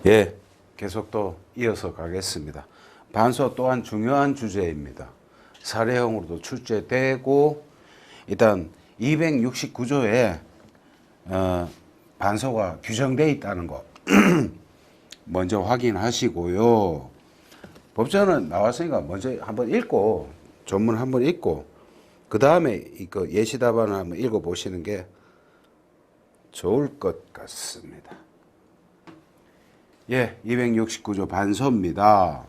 예, 계속 또 이어서 가겠습니다. 반소 또한 중요한 주제입니다. 사례형으로도 출제되고 일단 269조에 반소가 규정되어 있다는 거 먼저 확인하시고요. 법전은 나왔으니까 먼저 한번 읽고 전문 한번 읽고 그 다음에 이거 예시 답안을 한번 읽어보시는 게 좋을 것 같습니다. 예, 269조 반소입니다.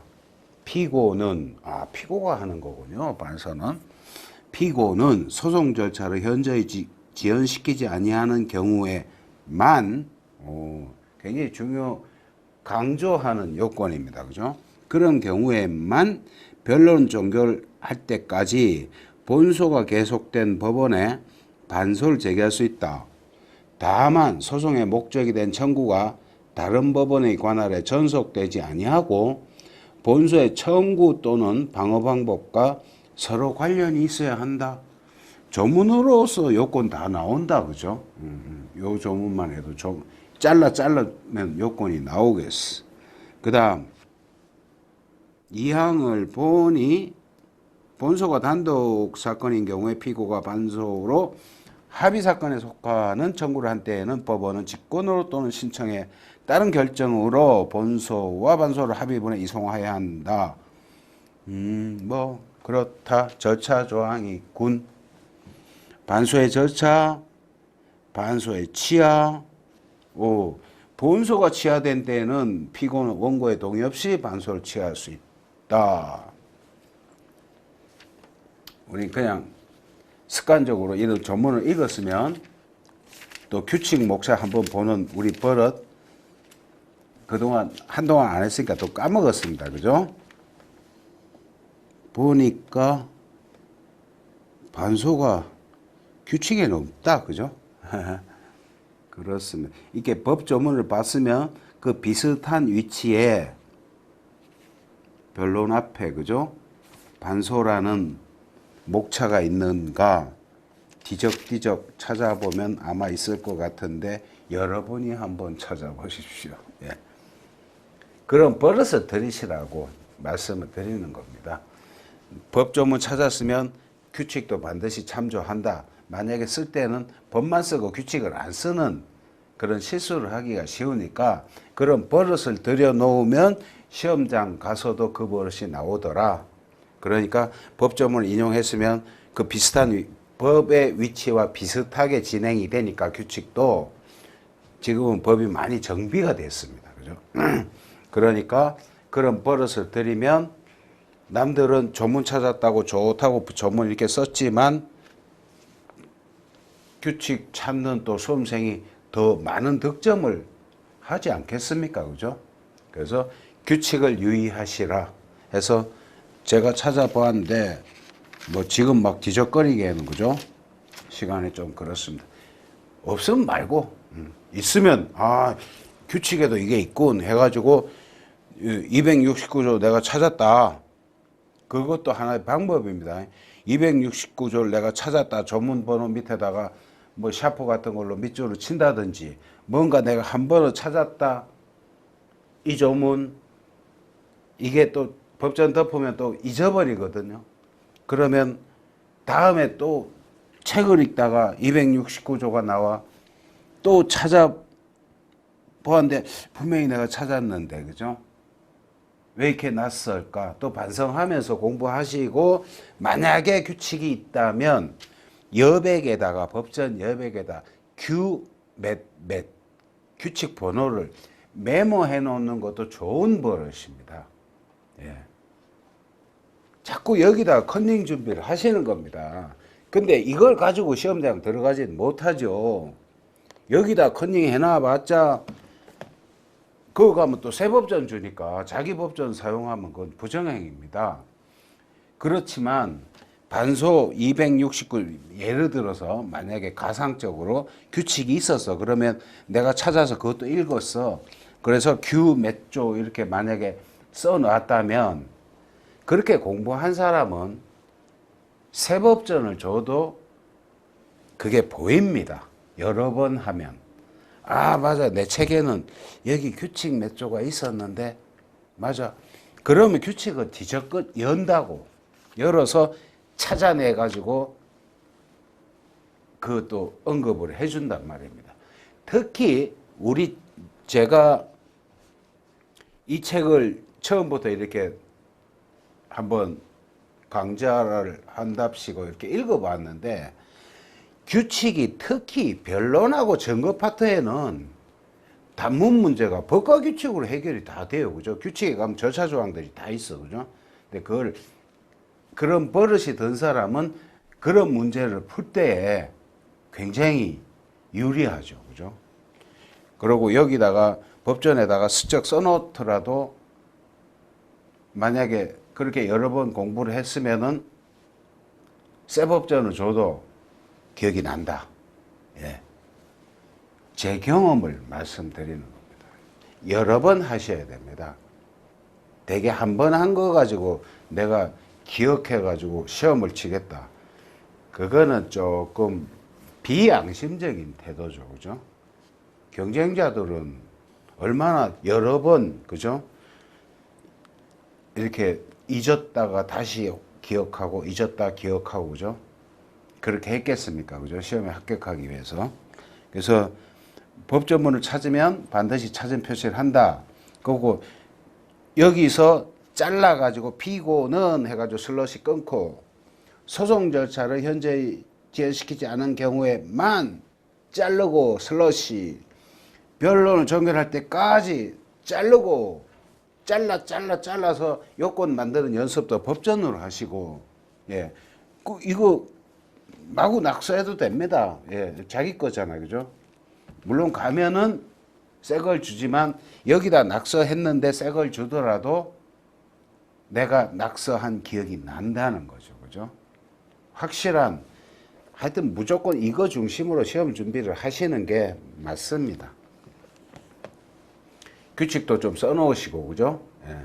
피고는, 피고가 하는 거군요. 반소는. 피고는 소송 절차를 현저히 지연시키지 아니하는 경우에만, 굉장히 강조하는 요건입니다. 그죠? 그런 경우에만 변론 종결할 때까지 본소가 계속된 법원에 반소를 제기할 수 있다. 다만 소송의 목적이 된 청구가 다른 법원의 관할에 전속되지 아니하고 본소의 청구 또는 방어 방법과 서로 관련이 있어야 한다. 조문으로서 요건 다 나온다. 그죠? 요 조문만 해도 좀 잘라면 요건이 나오겠어. 그 다음 2항을 보니 본소가 단독 사건인 경우에 피고가 반소로 합의 사건에 속하는 청구를 한 때에는 법원은 직권으로 또는 신청에 따른 결정으로 본소와 반소를 합의문에 이송하여야 한다. 뭐 그렇다. 절차 조항이 군. 반소의 절차, 반소의 취하. 본소가 취하된 때에는 피고는 원고의 동의 없이 반소를 취하할 수 있다. 우리 그냥 습관적으로 이런 전문을 읽었으면 또 규칙 목차 한번 보는 우리 버릇 한동안 안 했으니까 또 까먹었습니다. 그죠? 보니까 반소가 규칙에는 없다. 그죠? 그렇습니다. 이렇게 법 조문을 봤으면 그 비슷한 위치에 변론 앞에 그죠? 반소라는 목차가 있는가 뒤적뒤적 찾아보면 아마 있을 것 같은데 여러분이 한번 찾아보십시오. 예. 그런 버릇을 들이시라고 말씀을 드리는 겁니다. 법조문 찾았으면 규칙도 반드시 참조한다. 만약에 쓸 때는 법만 쓰고 규칙을 안 쓰는 그런 실수를 하기가 쉬우니까 그런 버릇을 들여놓으면 시험장 가서도 그 버릇이 나오더라. 그러니까 법조문을 인용했으면 그 비슷한 법의 위치와 비슷하게 진행이 되니까 규칙도 지금은 법이 많이 정비가 됐습니다. 그죠? 그러니까 그런 버릇을 들이면 남들은 조문 찾았다고 좋다고 조문 이렇게 썼지만 규칙 찾는 또 수험생이 더 많은 득점을 하지 않겠습니까? 그죠? 그래서 규칙을 유의하시라 해서 제가 찾아보았는데 뭐 지금 막 뒤적거리기에는 그죠? 시간이 좀 그렇습니다. 없으면 말고 있으면 규칙에도 이게 있군 해가지고 269조 내가 찾았다. 그것도 하나의 방법입니다. 269조를 내가 찾았다. 조문 번호 밑에다가 뭐 샤프 같은 걸로 밑줄을 친다든지 뭔가 내가 한 번을 찾았다. 이 조문 이게 또 법전 덮으면 또 잊어버리거든요. 그러면 다음에 또 책을 읽다가 269조가 나와 또 찾아보았는데 분명히 내가 찾았는데 그죠? 왜 이렇게 낯설까? 또 반성하면서 공부하시고 만약에 규칙이 있다면 여백에다가 법전 여백에다 규칙 번호를 메모해 놓는 것도 좋은 버릇입니다. 예. 자꾸 여기다 컨닝 준비를 하시는 겁니다. 근데 이걸 가지고 시험장 들어가지는 못하죠. 여기다 컨닝 해놔봤자 그거 가면 또 새 법전 주니까 자기 법전 사용하면 그건 부정행위입니다. 그렇지만 반소 269 예를 들어서 만약에 가상적으로 규칙이 있었어. 그러면 내가 찾아서 그것도 읽었어. 그래서 규 몇 조 이렇게 만약에 써놨다면 그렇게 공부한 사람은 새 법전을 줘도 그게 보입니다. 여러 번 하면. 아, 맞아. 내 책에는 여기 규칙 몇 조가 있었는데, 맞아. 그러면 규칙을 뒤적거 연다고. 열어서 찾아내가지고 그것도 언급을 해준단 말입니다. 특히 제가 이 책을 처음부터 이렇게 한번 강좌를 한답시고 이렇게 읽어봤는데, 규칙이 특히 변론하고 증거 파트에는 단문 문제가 법과 규칙으로 해결이 다 돼요. 그죠? 규칙에 가면 절차 조항들이 다 있어. 그죠? 근데 그런 버릇이 든 사람은 그런 문제를 풀 때에 굉장히 유리하죠. 그죠? 그리고 여기다가 법전에다가 슬쩍 써놓더라도 만약에 그렇게 여러 번 공부를 했으면은 새 법전을 줘도 기억이 난다. 예. 제 경험을 말씀드리는 겁니다. 여러 번 하셔야 됩니다. 대개 한 번 한 거 가지고 내가 기억해 가지고 시험을 치겠다. 그거는 조금 비양심적인 태도죠. 그죠? 경쟁자들은 얼마나 여러 번, 그죠? 이렇게 잊었다가 다시 기억하고 잊었다 기억하고, 그죠? 그렇게 했겠습니까? 그죠? 시험에 합격하기 위해서. 그래서 법조문을 찾으면 반드시 찾은 표시를 한다. 그리고 여기서 잘라가지고 피고는 해가지고 슬롯이 끊고, 소송 절차를 현재 지연시키지 않은 경우에만 자르고 슬롯이, 변론을 종결할 때까지 자르고, 잘라서 요건 만드는 연습도 법전으로 하시고, 예. 이거 마구 낙서해도 됩니다. 예. 자기 거잖아요. 그죠? 물론 가면은 새 걸 주지만, 여기다 낙서했는데 새 걸 주더라도 내가 낙서한 기억이 난다는 거죠. 그죠? 확실한, 하여튼 무조건 이거 중심으로 시험 준비를 하시는 게 맞습니다. 규칙도 좀 써놓으시고, 그죠? 예.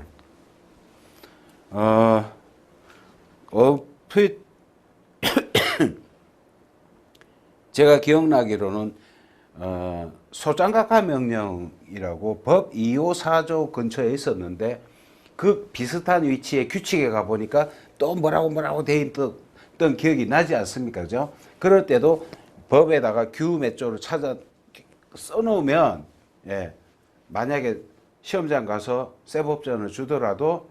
제가 기억나기로는, 소장각화 명령이라고 법 254조 근처에 있었는데, 그 비슷한 위치에 규칙에 가보니까 또 뭐라고 돼 있던 기억이 나지 않습니까? 그죠? 그럴 때도 법에다가 규 몇 조를 써놓으면, 예. 만약에 시험장 가서 새 법전을 주더라도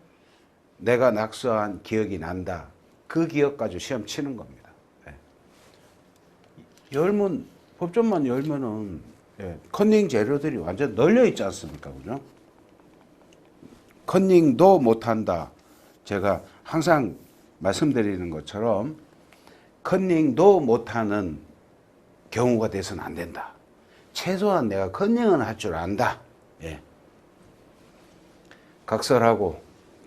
내가 낙서한 기억이 난다. 그 기억 가지고 시험 치는 겁니다. 예. 법전만 열면은, 예, 컨닝 재료들이 완전 널려 있지 않습니까? 그죠? 컨닝도 못한다. 제가 항상 말씀드리는 것처럼 컨닝도 못하는 경우가 돼서는 안 된다. 최소한 내가 컨닝은 할 줄 안다. 예. 각설하고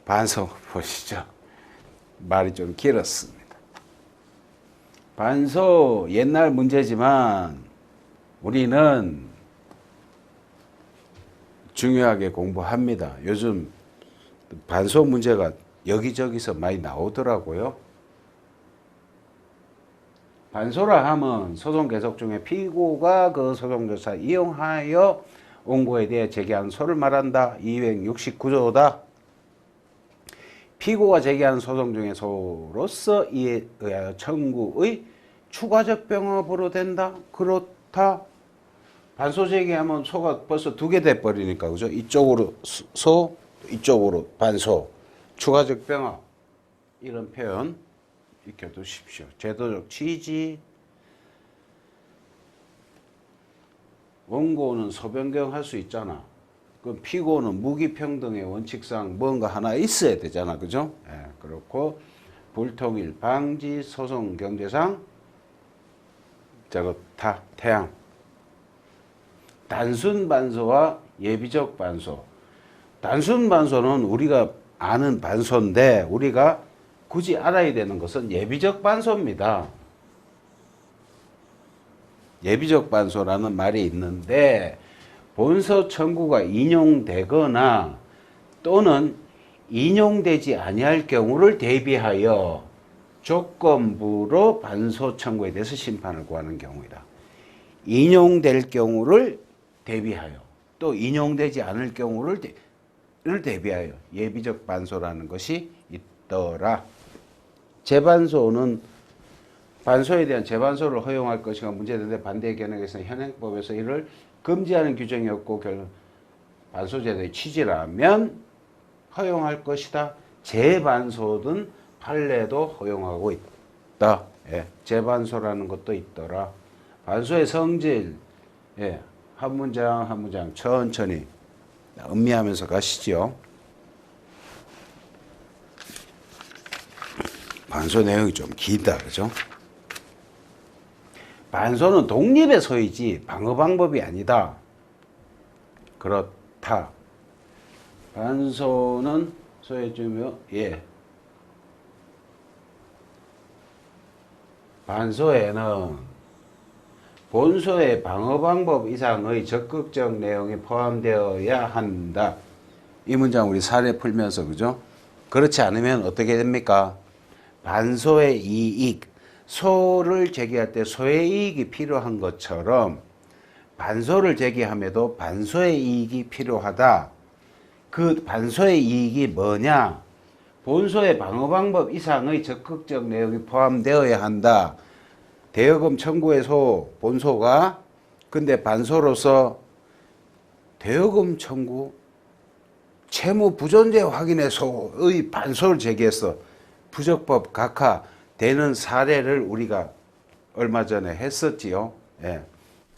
반서 보시죠. 말이 좀 길었습니다. 반서 옛날 문제지만 우리는 중요하게 공부합니다. 요즘 반서 문제가 여기저기서 많이 나오더라고요. 반소라 하면 소송 계속 중에 피고가 그 소송조사 이용하여 원고에 대해 제기한 소를 말한다. 269조다. 피고가 제기한 소송 중에 소로서 이에 의하여 청구의 추가적 병합으로 된다. 그렇다. 반소 제기하면 소가 벌써 두 개 돼버리니까, 그죠? 이쪽으로 소, 이쪽으로 반소, 추가적 병합, 이런 표현 익혀두십시오. 제도적 취지. 원고는 소변경 할 수 있잖아. 그럼 피고는 무기평등의 원칙상 뭔가 하나 있어야 되잖아. 그죠? 예, 그렇고, 불통일 방지 소송 경제상, 저거 다 태양. 단순 반소와 예비적 반소. 단순 반소는 우리가 아는 반소인데, 우리가 굳이 알아야 되는 것은 예비적 반소입니다. 예비적 반소라는 말이 있는데, 본서 청구가 인용되거나 또는 인용되지 아니할 경우를 대비하여 조건부로 반소 청구에 대해서 심판을 구하는 경우이다. 인용될 경우를 대비하여 또 인용되지 않을 경우를 대비하여 예비적 반소라는 것이 있더라. 재반소는 반소에 대한 재반소를 허용할 것인가 문제되는데 반대 견해에서는 현행법에서 이를 금지하는 규정이 없고 결국 반소제도의 취지라면 허용할 것이다. 재반소든 판례도 허용하고 있다. 예, 재반소라는 것도 있더라. 반소의 성질, 예, 한 문장 한 문장 천천히 음미하면서 가시죠. 반소 내용이 좀 길다, 그죠? 반소는 독립의 소이지 방어 방법이 아니다. 그렇다. 반소는 소해주며 예. 반소에는 본소의 방어 방법 이상의 적극적 내용이 포함되어야 한다. 이 문장 우리 사례 풀면서 그죠? 그렇지 않으면 어떻게 됩니까? 반소의 이익, 소를 제기할 때 소의 이익이 필요한 것처럼 반소를 제기함에도 반소의 이익이 필요하다. 그 반소의 이익이 뭐냐? 본소의 방어 방법 이상의 적극적 내용이 포함되어야 한다. 대여금 청구의 소, 본소가 근데 반소로서 대여금 청구, 채무 부존재 확인의 소의 반소를 제기해서 부적법 각하되는 사례를 우리가 얼마 전에 했었지요. 예.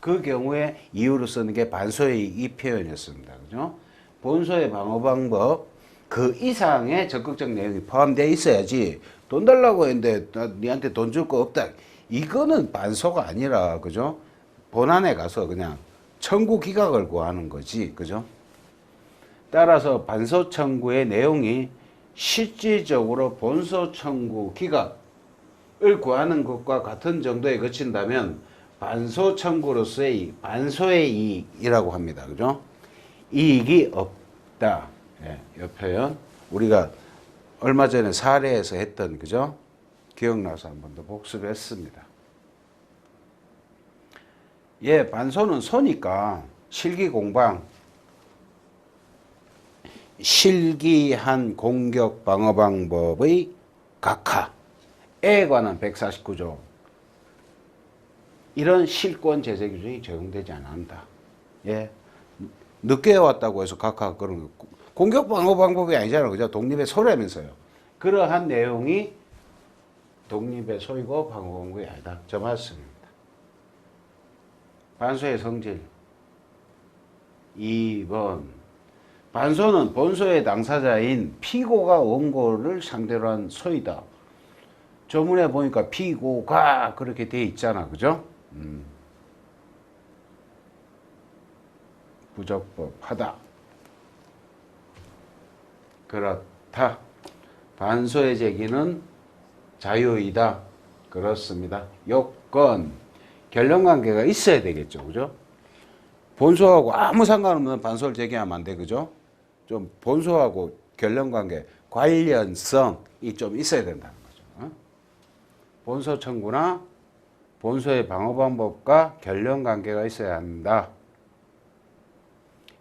그 경우에 이유로 쓰는 게 반소의 이 표현이었습니다. 그죠? 본소의 방어 방법 그 이상의 적극적 내용이 포함되어 있어야지 돈 달라고 했는데 니한테 돈 줄 거 없다. 이거는 반소가 아니라 그죠? 본안에 가서 그냥 청구 기각을 구하는 거지. 그죠? 따라서 반소 청구의 내용이 실질적으로 본소 청구 기각을 구하는 것과 같은 정도에 그친다면 반소 청구로서의 반소의 이익이라고 합니다. 그죠? 이익이 없다. 예, 이 표현 우리가 얼마 전에 사례에서 했던 그죠? 기억나서 한 번 더 복습했습니다. 예, 반소는 소니까 실기공방 실기한 공격 방어 방법의 각하에 관한 149조 이런 실권 제재 규정이 적용되지 않는다. 예, 늦게 왔다고 해서 각하 그런 거 공격 방어 방법이 아니잖아요, 그죠? 독립의 소라면서요. 그러한 내용이 독립의 소이고 방어 방법이 아니다. 저 말씀입니다. 반소의 성질 2번 반소는 본소의 당사자인 피고가 원고를 상대로 한 소이다. 조문에 보니까 피고가 그렇게 돼 있잖아. 그죠? 부적법하다. 그렇다. 반소의 제기는 자유이다. 그렇습니다. 요건 결론관계가 있어야 되겠죠. 그죠? 본소하고 아무 상관없는 반소를 제기하면 안 돼. 그죠? 좀 본소하고 결론관계, 관련성이 좀 있어야 된다는 거죠. 본소 청구나 본소의 방어 방법과 결론관계가 있어야 한다.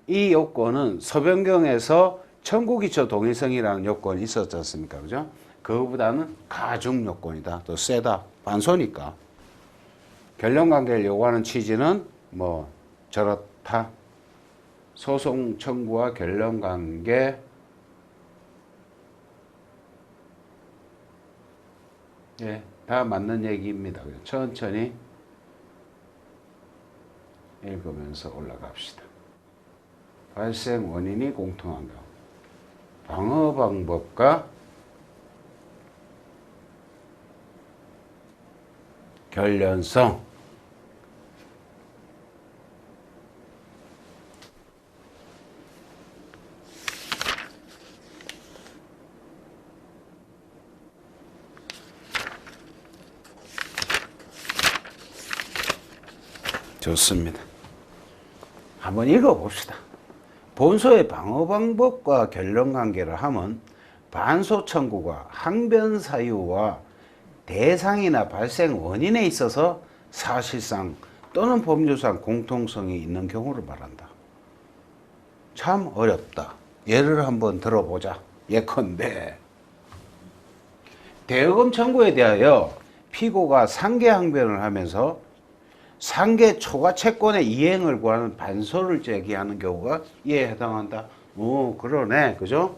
이 요건은 서변경에서 청구기초 동일성이라는 요건이 있었지 않습니까? 그죠? 그거보다는 가중 요건이다. 더 세다. 반소니까. 결론관계를 요구하는 취지는 뭐 저렇다. 소송 청구와 결론관계 예, 다 맞는 얘기입니다. 천천히 읽으면서 올라갑시다. 발생 원인이 공통한 경우 방어 방법과 결련성 좋습니다. 한번 읽어봅시다. 본소의 방어 방법과 결론관계를 하면 반소 청구가 항변 사유와 대상이나 발생 원인에 있어서 사실상 또는 법률상 공통성이 있는 경우를 말한다. 참 어렵다. 예를 한번 들어보자. 예컨대 대여금 청구에 대하여 피고가 상계항변을 하면서 상계 초과 채권의 이행을 구하는 반소를 제기하는 경우가 이에 해당한다. 오, 그러네. 그죠?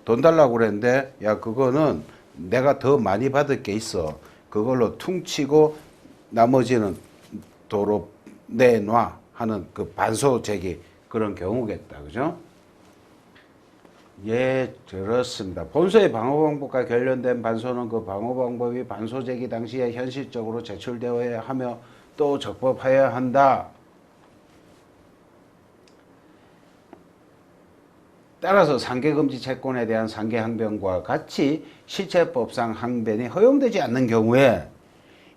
돈 달라고 그랬는데, 야, 그거는 내가 더 많이 받을 게 있어. 그걸로 퉁치고 나머지는 도로 내놔 하는 그 반소 제기, 그런 경우겠다. 그죠? 예, 그렇습니다. 본소의 방어 방법과 관련된 반소는 그 방어 방법이 반소 제기 당시에 현실적으로 제출되어야 하며 또 적법하여야 한다. 따라서 상계금지 채권에 대한 상계항변과 같이 실체법상 항변이 허용되지 않는 경우에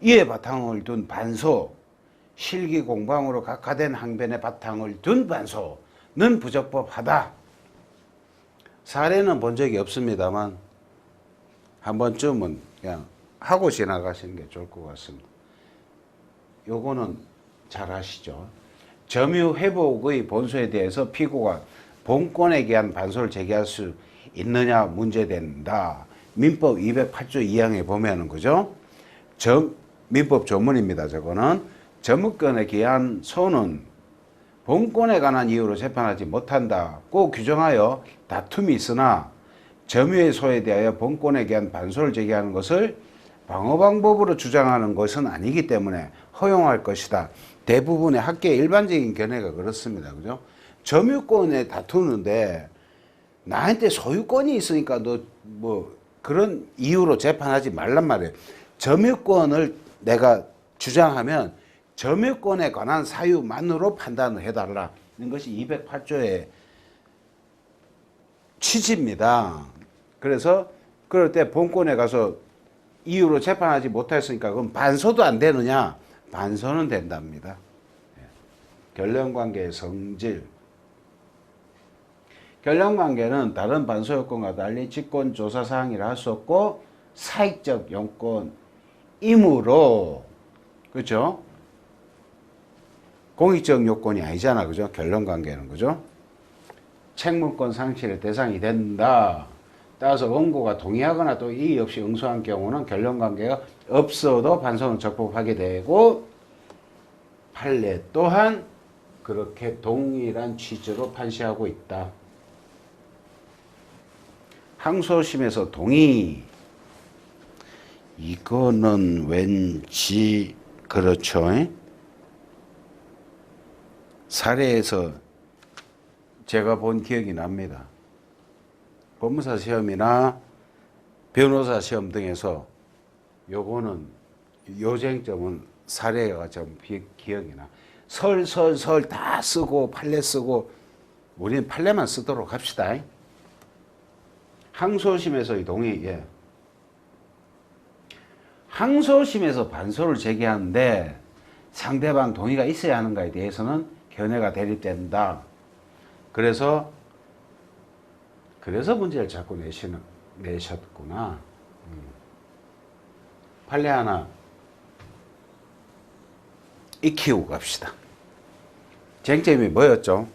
이에 바탕을 둔 반소, 실기공방으로 각화된 항변의 바탕을 둔 반소는 부적법하다. 사례는 본 적이 없습니다만 한 번쯤은 그냥 하고 지나가시는 게 좋을 것 같습니다. 요거는 잘 아시죠? 점유 회복의 본소에 대해서 피고가 본권에 대한 반소를 제기할 수 있느냐 문제된다. 민법 208조 2항에 보면은 그죠? 민법 조문입니다. 저거는 점유권에 기한 소는 본권에 관한 이유로 재판하지 못한다고 규정하여 다툼이 있으나 점유의 소에 대하여 본권에 대한 반소를 제기하는 것을 방어 방법으로 주장하는 것은 아니기 때문에 허용할 것이다. 대부분의 학계의 일반적인 견해가 그렇습니다. 그죠? 점유권에 다투는데 나한테 소유권이 있으니까 너 뭐 그런 이유로 재판하지 말란 말이에요. 점유권을 내가 주장하면 점유권에 관한 사유만으로 판단을 해달라는 것이 208조의 취지입니다. 그래서 그럴 때 본권에 가서 이유로 재판하지 못했으니까 그럼 반소도 안 되느냐? 반소는 된답니다. 결론관계의 성질. 결론관계는 다른 반소요건과 달리 직권조사사항이라 할 수 없고 사익적 용건이므로, 그렇죠? 공익적 요건이 아니잖아. 그죠? 결론관계는. 그죠? 책무권 상실의 대상이 된다. 따라서 원고가 동의하거나 또 이의 없이 응소한 경우는 결론관계가 없어도 반소는 적법하게 되고 판례 또한 그렇게 동일한 취지로 판시하고 있다. 항소심에서 동의. 이거는 왠지 그렇죠. 사례에서 제가 본 기억이 납니다. 법무사 시험이나 변호사 시험 등에서 요거는 요쟁점은 사례가 좀 기억이 나. 설 다 쓰고 판례 쓰고 우리는 판례만 쓰도록 합시다. 항소심에서의 동의. 예. 항소심에서 반소를 제기하는데 상대방 동의가 있어야 하는가에 대해서는 견해가 대립된다. 그래서 문제를 자꾸 내셨구나. 판례 하나 익히고 갑시다. 쟁점이 뭐였죠?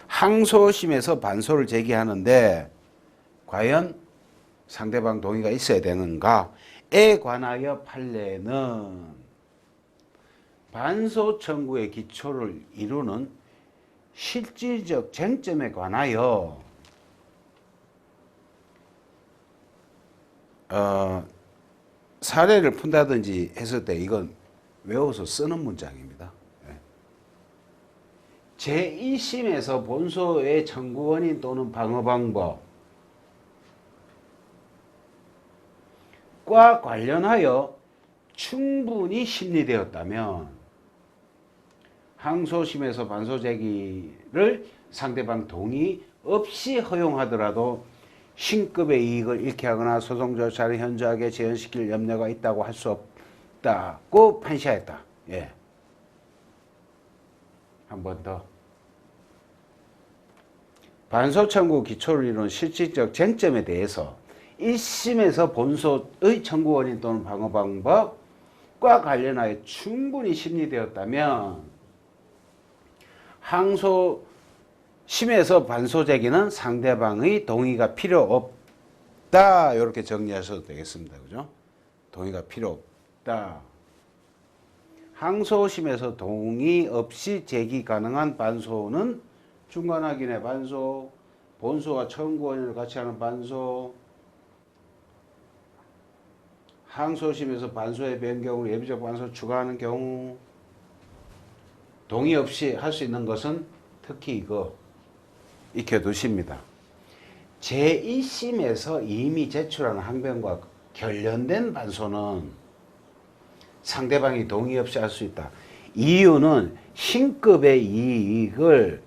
항소심에서 반소를 제기하는데 과연 상대방 동의가 있어야 되는가에 관하여 판례는 반소 청구의 기초를 이루는 실질적 쟁점에 관하여 사례를 푼다든지 했을 때 이건 외워서 쓰는 문장입니다. 제1심에서 본소의 청구 원인 또는 방어 방법과 관련하여 충분히 심리되었다면 항소심에서 반소 제기를 상대방 동의 없이 허용하더라도 신급의 이익을 잃게 하거나 소송 절차를 현저하게 지연시킬 염려가 있다고 할 수 없다고 판시하였다. 예. 한 번 더. 반소 청구 기초를 이룬 실질적 쟁점에 대해서 1심에서 본소의 청구 원인 또는 방어 방법, 과 관련하여 충분히 심리되었다면 항소심에서 반소 제기는 상대방의 동의가 필요 없다. 이렇게 정리하셔도 되겠습니다. 그죠? 동의가 필요 없다. 항소심에서 동의 없이 제기 가능한 반소는 중간 확인의 반소, 본소와 청구 원인을 같이 하는 반소, 항소심에서 반소의 변경으로 예비적 반소 추가하는 경우, 동의 없이 할 수 있는 것은 특히 이거 익혀두십니다. 제1심에서 이미 제출한 항변과 관련된 반소는 상대방이 동의 없이 할 수 있다. 이유는 신급의 이익을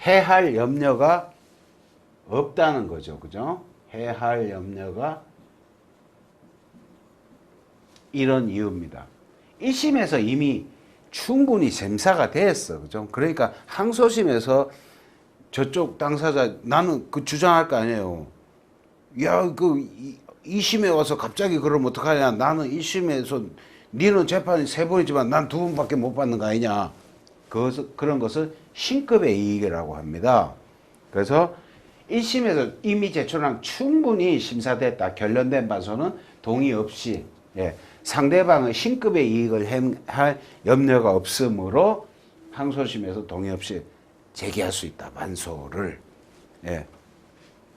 해할 염려가 없다는 거죠. 그죠? 해할 염려가 이런 이유입니다. 1심에서 이미 충분히 셈사가 됐어. 그죠? 그러니까 항소심에서 저쪽 당사자 나는 그 주장할 거 아니에요. 야, 그 2심에 와서 갑자기 그러면 어떡하냐. 나는 1심에서 니는 재판이 3번이지만 난 2번밖에 못 받는 거 아니냐. 그런 것을 신급의 이익이라고 합니다. 그래서 1심에서 이미 제출한 충분히 심사됐다. 결론된 반소는 동의 없이 상대방의 신급의 이익을 할 염려가 없으므로 항소심에서 동의 없이 제기할 수 있다. 반소를.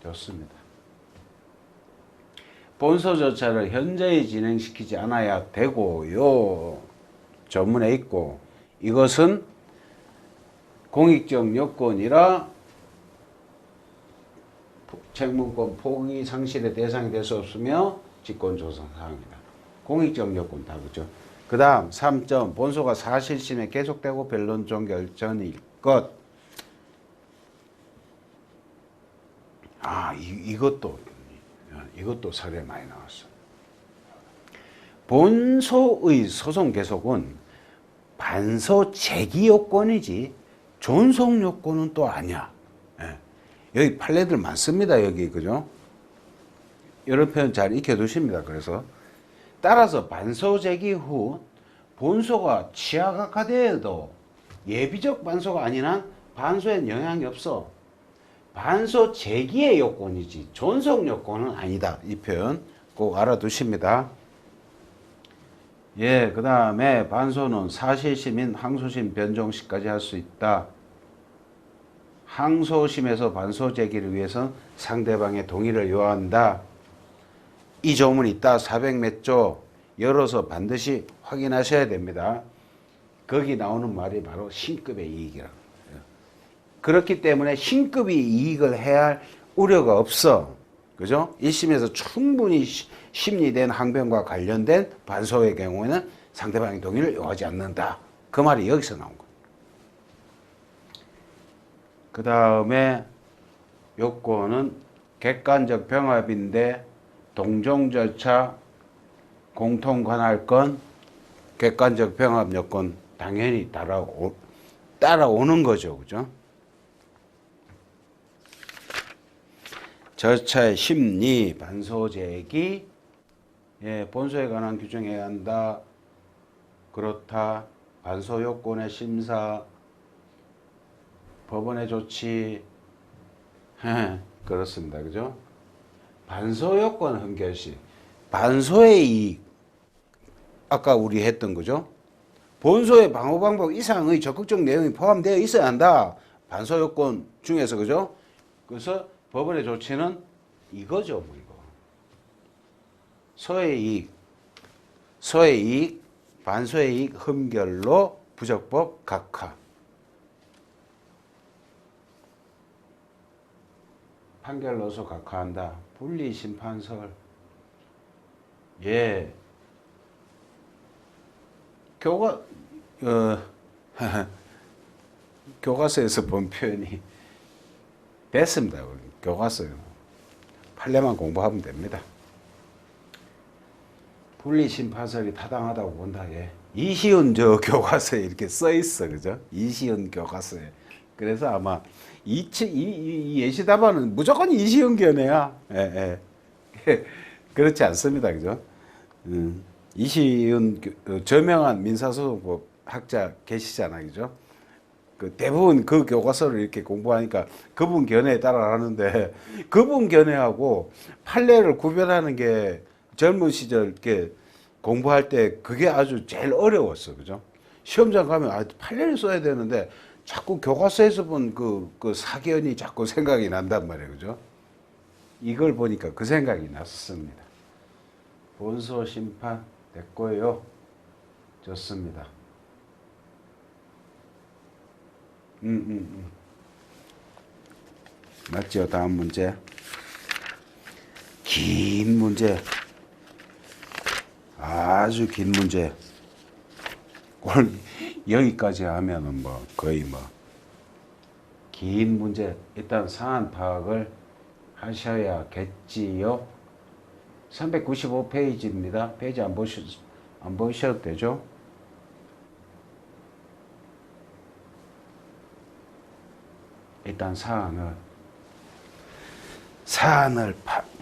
좋습니다. 본소 절차를 현저히 진행시키지 않아야 되고요. 전문에 있고 이것은 공익적 요건이라 책문권 포기 상실의 대상이 될 수 없으며 직권조정사항이다. 공익적 요건 다 그죠. 그 다음 3점 본소가 사실심에 계속되고 변론종 결정일 것. 이것도 사례 많이 나왔어. 본소의 소송 계속은 반소 제기 요건이지 존속 요건은 또 아니야. 여기 판례들 많습니다. 여기 그죠? 이런 표현 잘 익혀두십니다. 그래서 따라서 반소 제기 후 본소가 취하각하되어도 예비적 반소가 아닌 한 반소엔 영향이 없어. 반소 제기의 요건이지 존속 요건은 아니다. 이 표현 꼭 알아두십니다. 그 다음에 반소는 사실심인 항소심 변종시까지 할 수 있다. 항소심에서 반소 제기를 위해서 상대방의 동의를 요한다. 이 조문이 있다. 400몇 조 열어서 반드시 확인하셔야 됩니다. 거기 나오는 말이 바로 신급의 이익이라고. 그렇기 때문에 신급이 이익을 해야 할 우려가 없어. 그죠? 1심에서 충분히 심리된 항변과 관련된 반소의 경우에는 상대방의 동의를 요하지 않는다. 그 말이 여기서 나온 거예요. 그 다음에 요건은 객관적 병합인데 동종 절차 공통 관할권 객관적 병합 요건 당연히 따라오는 거죠. 그죠? 절차의 심리, 반소 제기, 본소에 관한 규정해야 한다. 그렇다. 반소 요건의 심사, 법원의 조치, 그렇습니다. 그죠? 반소 요건 흥결시, 반소의 이익, 아까 우리 했던 거죠? 본소의 방어 방법 이상의 적극적 내용이 포함되어 있어야 한다. 반소 요건 중에서 그죠? 그래서 법원의 조치는 이거죠, 뭐 이거. 소의 이익, 반소의 이익 흠결로 부적법 각하. 판결로서 각하한다. 분리심판설. 교과서에서 본 표현이 됐습니다. 교과서 판례만 공부하면 됩니다. 분리심판설이 타당하다고 본다. 이시은 저 교과서에 이렇게 써 있어, 그죠? 이시은 교과서에. 그래서 아마 이 예시 답안은 무조건 이시은 견해야. 그렇지 않습니다. 그죠? 이시은 저명한 민사소송법 학자 계시잖아요. 그죠? 그 대부분 그 교과서를 이렇게 공부하니까 그분 견해에 따라 하는데 그분 견해하고 판례를 구별하는 게 젊은 시절 이렇게 공부할 때 그게 아주 제일 어려웠어. 그죠? 시험장 가면 판례를 써야 되는데 자꾸 교과서에서 본 그 사견이 자꾸 생각이 난단 말이에요. 그죠? 이걸 보니까 그 생각이 났습니다. 본소 심판 됐고요. 좋습니다. 맞죠? 다음 문제. 긴 문제. 아주 긴 문제. 여기까지 하면은 뭐 거의 뭐 긴 문제. 일단 사안 파악을 하셔야겠지요. 395페이지입니다. 페이지 안 보셔도 되죠? 일단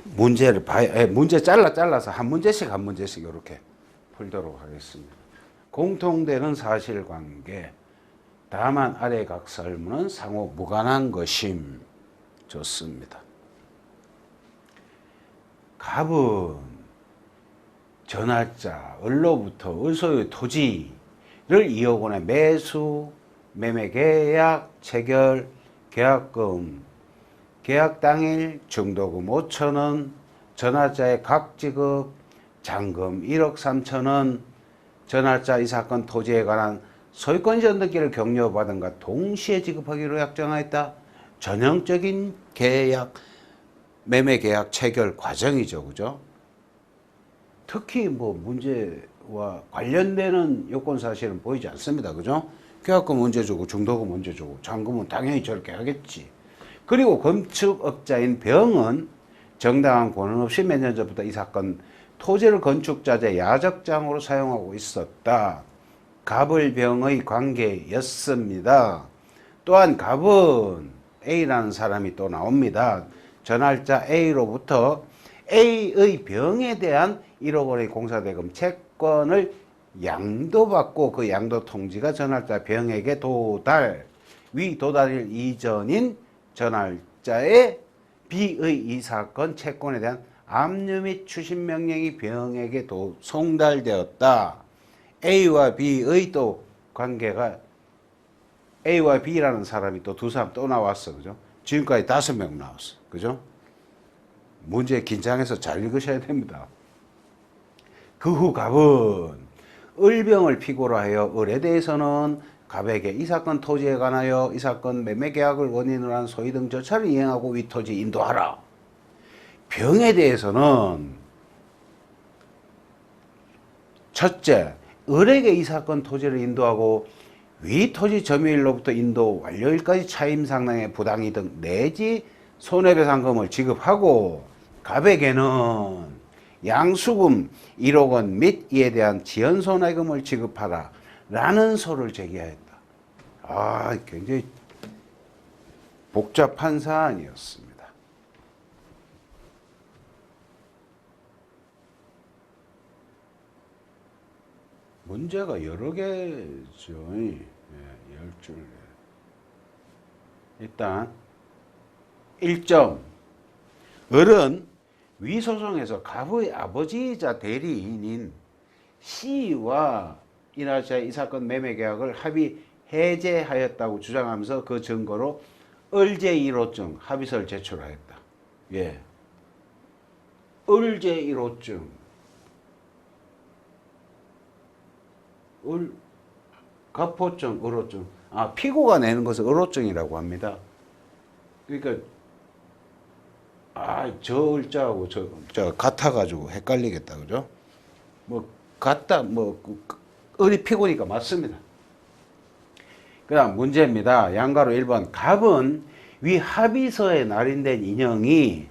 문제를 봐야, 문제 잘라서 한 문제씩 이렇게 풀도록 하겠습니다. 공통되는 사실관계. 다만 아래 각 설문은 상호 무관한 것임. 좋습니다. 갑은 전할자, 을로부터 을소유 토지를 2억 원의 매수, 매매계약, 체결, 계약금, 계약 당일 중도금 5천원, 전할자의 각지급, 잔금 1억 3천원, 전할자 이 사건 토지에 관한 소유권 이전 등기를 격려받은가 동시에 지급하기로 약정하였다. 전형적인 계약, 매매계약 체결 과정이죠. 그죠? 특히 뭐 문제와 관련되는 요건 사실은 보이지 않습니다. 그죠? 계약금 언제 주고 중도금 언제 주고 잔금은 당연히 저렇게 하겠지. 그리고 건축업자인 병은 정당한 권한 없이 몇 년 전부터 이 사건 토지를 건축자재 야적장으로 사용하고 있었다. 갑을병의 관계였습니다. 또한 갑은 A라는 사람이 또 나옵니다. 전할자 A로부터 A의 병에 대한 1억 원의 공사대금 채권을 양도받고 그 양도 통지가 전할자 병에게 도달, 위 도달일 이전인 전할자의 B의 이 사건 채권에 대한 압류 및 추심 명령이 병에게 송달되었다. A와 B의 또 관계가 A와 B라는 사람이 또 두 사람 또 나왔어. 그죠? 지금까지 5명 나왔어. 그죠? 문제 긴장해서 잘 읽으셔야 됩니다. 그 후 갑은 을병을 피고로 하여 을에 대해서는 갑에게 이 사건 토지에 관하여 이 사건 매매 계약을 원인으로 한 소위 등 절차를 이행하고 위 토지 인도하라. 병에 대해서는 첫째, 을에게 이 사건 토지를 인도하고 위 토지 점유일로부터 인도 완료일까지 차임 상당의 부당이득 내지 손해배상금을 지급하고 갑에게는 양수금 1억 원 및 이에 대한 지연손해금을 지급하라 라는 소를 제기하였다. 굉장히 복잡한 사안이었습니다. 문제가 여러 개죠. 10줄. 일단 1점. 을은 위 소송에서 갑의 아버지이자 대리인인 C와 이날짜에 이 사건 매매 계약을 합의 해제하였다고 주장하면서 그 증거로 을제 1호증 합의서를 제출하였다. 예. 을제 1호증. 갑호증, 을호증. 피고가 내는 것을 을호증이라고 합니다. 그러니까 저 을자하고 저 같아가지고 헷갈리겠다, 그죠? 을이 피고니까 맞습니다. 그 다음 문제입니다. 양가로 1번. 갑은 위 합의서에 날인된 인형이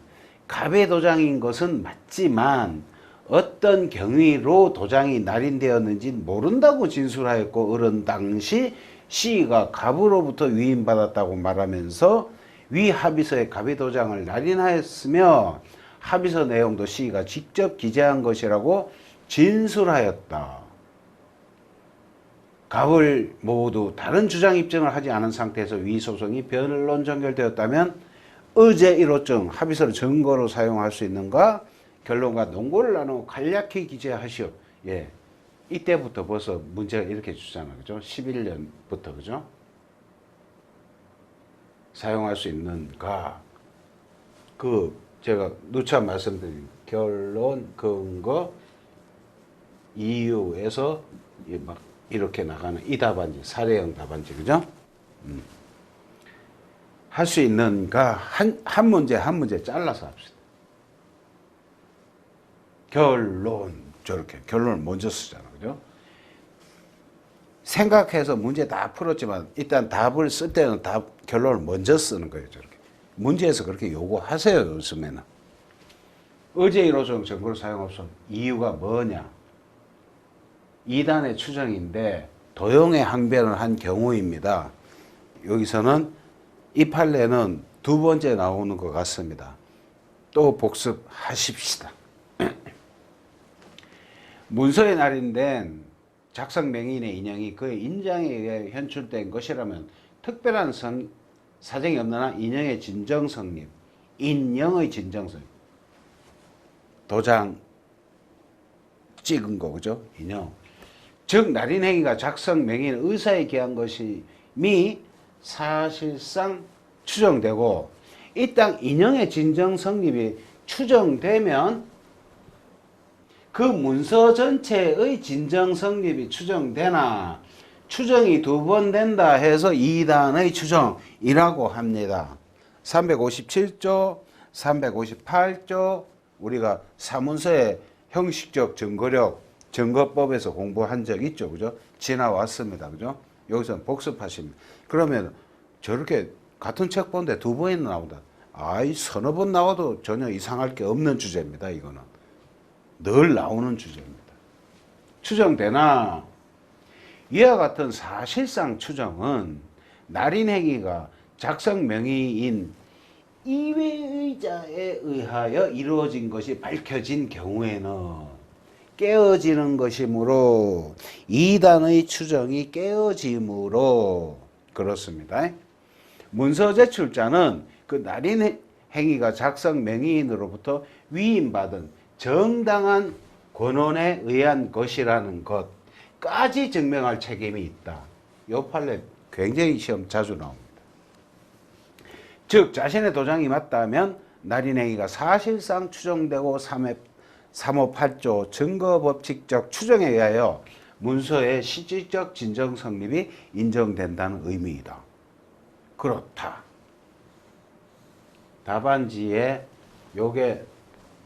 갑의 도장인 것은 맞지만 어떤 경위로 도장이 날인되었는지 모른다고 진술하였고 을은 당시 C가 갑으로부터 위임받았다고 말하면서 위 합의서에 갑의 도장을 날인하였으며 합의서 내용도 C가 직접 기재한 것이라고 진술하였다. 갑을 모두 다른 주장 입증을 하지 않은 상태에서 위 소송이 변론 종결되었다면 의제 1호증 합의서를 증거로 사용할 수 있는가? 결론과 논거를 나누어 간략히 기재하시오. 예. 이때부터 벌써 문제가 이렇게 주잖아. 그죠? 11년부터. 그죠? 사용할 수 있는가? 제가 누차 말씀드린 결론, 근거, 이유에서 막 이렇게 나가는 이 답안지, 사례형 답안지. 그죠? 할 수 있는가? 한 문제 한 문제 잘라서 합시다. 결론, 저렇게 결론을 먼저 쓰잖아. 그죠? 생각해서 문제 다 풀었지만 일단 답을 쓸 때는 결론을 먼저 쓰는 거예요. 저렇게. 문제에서 그렇게 요구하세요. 요즘에는. 의제 1호증 증거를 사용없음. 이유가 뭐냐? 2단의 추정인데 도형의 항변을 한 경우입니다. 여기서는 이 판례는 두 번째 나오는 것 같습니다. 또 복습하십시다. 문서에 날인된 작성 명인의 인형이 그의 인장에 의해 현출된 것이라면 특별한 사정이 없는 한 인형의 진정 성립, 인형의 진정 성립, 도장 찍은 거, 그죠? 인형. 즉 날인행위가 작성 명인 의사에 기한 것임이 사실상 추정되고 이 땅 인형의 진정 성립이 추정되면 그 문서 전체의 진정 성립이 추정되나 추정이 두 번 된다 해서 2단의 추정이라고 합니다. 357조, 358조 우리가 사문서의 형식적 증거력 증거법에서 공부한 적 있죠. 그죠? 지나왔습니다. 그죠? 여기서는 복습하십니다. 그러면 저렇게 같은 책 보는데 두 번이나 나온다. 아이, 서너 번 나와도 전혀 이상할 게 없는 주제입니다. 이거는. 늘 나오는 주제입니다. 추정되나 이와 같은 사실상 추정은 날인행위가 작성 명의인 이외의자에 의하여 이루어진 것이 밝혀진 경우에는 깨어지는 것이므로 2단의 추정이 깨어지므로 그렇습니다. 문서 제출자는 그 날인 행위가 작성 명의인으로부터 위임받은 정당한 권한에 의한 것이라는 것까지 증명할 책임이 있다. 이 판례 굉장히 시험 자주 나옵니다. 즉 자신의 도장이 맞다면 날인 행위가 사실상 추정되고 358조 증거법칙적 추정에 의하여 문서의 실질적 진정 성립이 인정된다는 의미이다. 그렇다. 답안지에 요게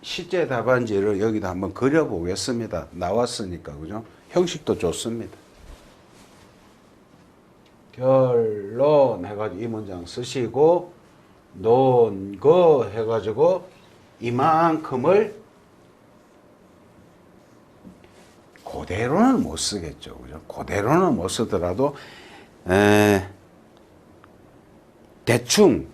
실제 답안지를 여기다 한번 그려보겠습니다. 나왔으니까. 그죠? 형식도 좋습니다. 결론 해가지고 이 문장 쓰시고 논거 해가지고 이만큼을 그대로는 못 쓰겠죠. 그죠? 그대로는 못 쓰더라도 대충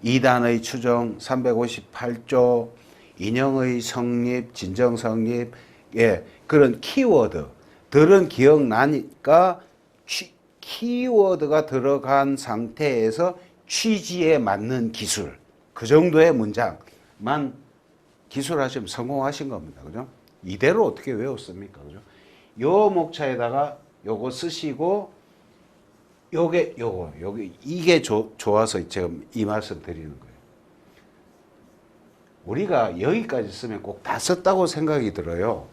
2단의 추정 358조 인형의 성립, 진정 성립, 예, 그런 키워드들은 기억나니까 키워드가 들어간 상태에서 취지에 맞는 기술, 그 정도의 문장만 기술하시면 성공하신 겁니다. 그죠? 이대로 어떻게 외웠습니까? 그죠? 요 목차에다가 요거 쓰시고 이게 좋아서 지금 이 말씀 드리는 거예요. 우리가 여기까지 쓰면 꼭 다 썼다고 생각이 들어요.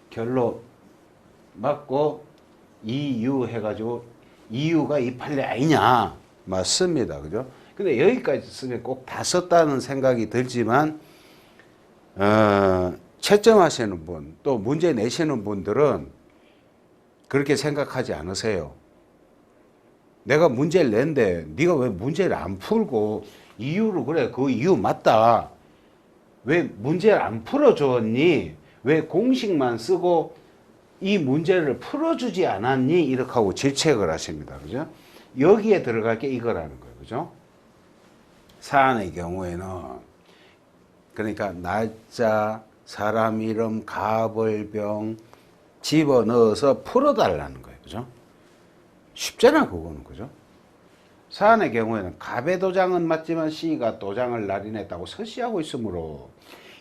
결론 맞고 이유 해가지고 이유가 이 판례 아니냐. 맞습니다. 그죠? 근데 여기까지 쓰면 꼭 다 썼다는 생각이 들지만 채점하시는 분, 또 문제 내시는 분들은 그렇게 생각하지 않으세요. 내가 문제를 낸데 네가 왜 문제를 안 풀고 이유로 그래 그 이유 맞다. 왜 문제를 안 풀어줬니? 왜 공식만 쓰고 이 문제를 풀어주지 않았니? 이렇게 하고 질책을 하십니다. 그죠? 여기에 들어갈 게 이거라는 거예요. 그죠? 사안의 경우에는 그러니까 날짜, 사람 이름, 가벌병 집어넣어서 풀어달라는 거예요. 그죠? 쉽잖아, 그거는. 그죠? 사안의 경우에는 갑의 도장은 맞지만 C가 도장을 날인했다고 서시하고 있으므로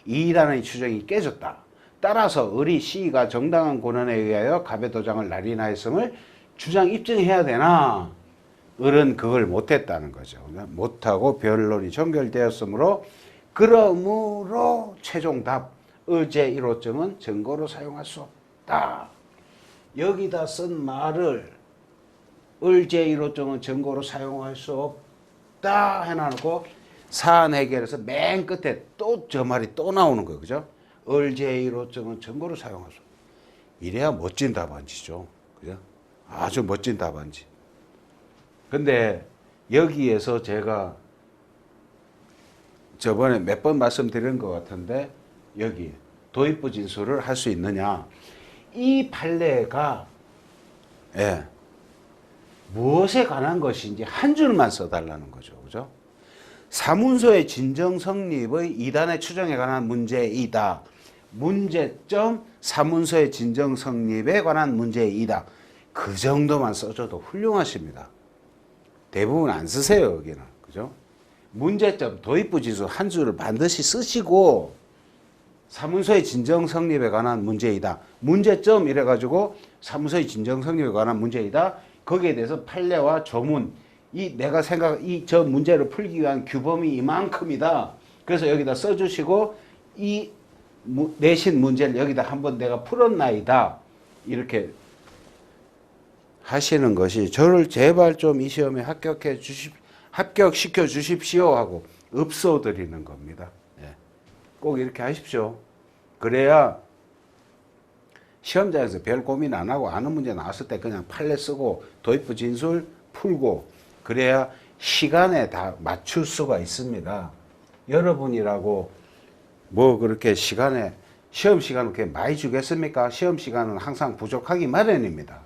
이란의 추정이 깨졌다. 따라서 을이 C가 정당한 권한에 의하여 갑의 도장을 날인하였음을 주장 입증해야 되나? 을은 그걸 못했다는 거죠. 못하고 변론이 종결되었으므로 그러므로 최종 답 을제 1호점은 증거로 사용할 수 없다. 여기다 쓴 말을 을제 1호점은 증거로 사용할 수 없다 해놔놓고 사안 해결에서 맨 끝에 또 저 말이 또 나오는 거예요. 그죠? 을제 1호점은 증거로 사용할 수 없다. 이래야 멋진 답안지죠. 그죠? 아주 멋진 답안지. 근데 여기에서 제가 저번에 몇 번 말씀드린 것 같은데 여기 도입부 진술을 할 수 있느냐. 이 판례가 예, 무엇에 관한 것인지 한 줄만 써달라는 거죠. 그죠? 사문서의 진정 성립의 이단의 추정에 관한 문제이다. 문제점 사문서의 진정 성립에 관한 문제이다. 그 정도만 써줘도 훌륭하십니다. 대부분 안 쓰세요, 여기는. 그죠? 문제점 도입부 진술 한 줄을 반드시 쓰시고 사문서의 진정 성립에 관한 문제이다. 문제점 이래가지고 사문서의 진정 성립에 관한 문제이다. 거기에 대해서 판례와 조문, 내가 이 저 문제를 풀기 위한 규범이 이만큼이다. 그래서 여기다 써주시고 이 내신 문제를 여기다 한번 내가 풀었나이다. 이렇게 하시는 것이 저를 제발 좀 이 시험에 합격시켜 주십시오 하고 읍소 드리는 겁니다. 예. 꼭 이렇게 하십시오. 그래야 시험장에서 별 고민 안 하고 아는 문제 나왔을 때 그냥 판례 쓰고 도입부 진술 풀고 그래야 시간에 다 맞출 수가 있습니다. 여러분이라고 뭐 그렇게 시험 시간을 그렇게 많이 주겠습니까? 시험 시간은 항상 부족하기 마련입니다.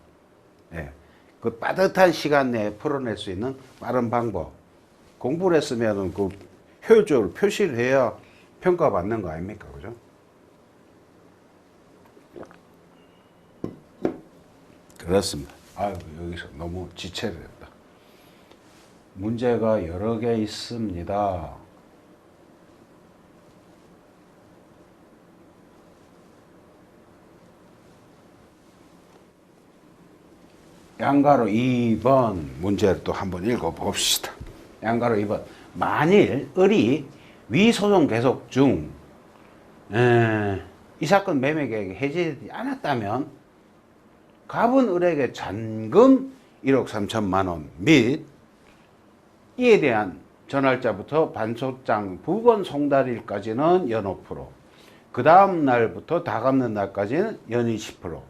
예. 그 빠듯한 시간 내에 풀어낼 수 있는 빠른 방법. 공부를 했으면 그 효율적으로 표시를 해야 평가받는 거 아닙니까? 그죠? 그렇습니다. 여기서 너무 지체를 했다. 문제가 여러 개 있습니다. 양가로 2번 문제를 또 한번 읽어봅시다. 양가로 2번. 만일 을이 위소송 계속 중 이 사건 매매 계획이 해제되지 않았다면 갑은 을에게 잔금 1억 3천만 원 및 이에 대한 전할자부터 반소장 부번 송달일까지는 연 5%, 그 다음 날부터 다 갚는 날까지는 연 20%.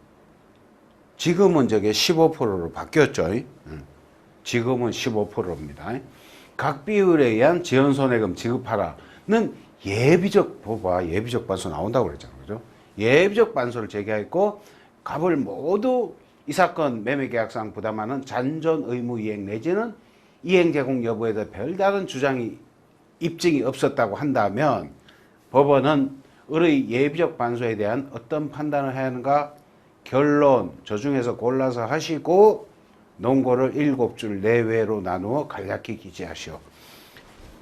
지금은 저게 15%로 바뀌었죠. 지금은 15%입니다. 각 비율에 의한 지연손해금 지급하라는 예비적 반소 나온다고 그랬잖아요. 그죠? 예비적 반소를 제기했고, 갑을 모두 이 사건 매매계약상 부담하는 잔존 의무 이행 내지는 이행 제공 여부에 대해 별다른 주장이 입증이 없었다고 한다면 법원은 을의 예비적 반소에 대한 어떤 판단을 해야 하는가? 결론, 저 중에서 골라서 하시고 논고를 7줄 내외로 나누어 간략히 기재하시오.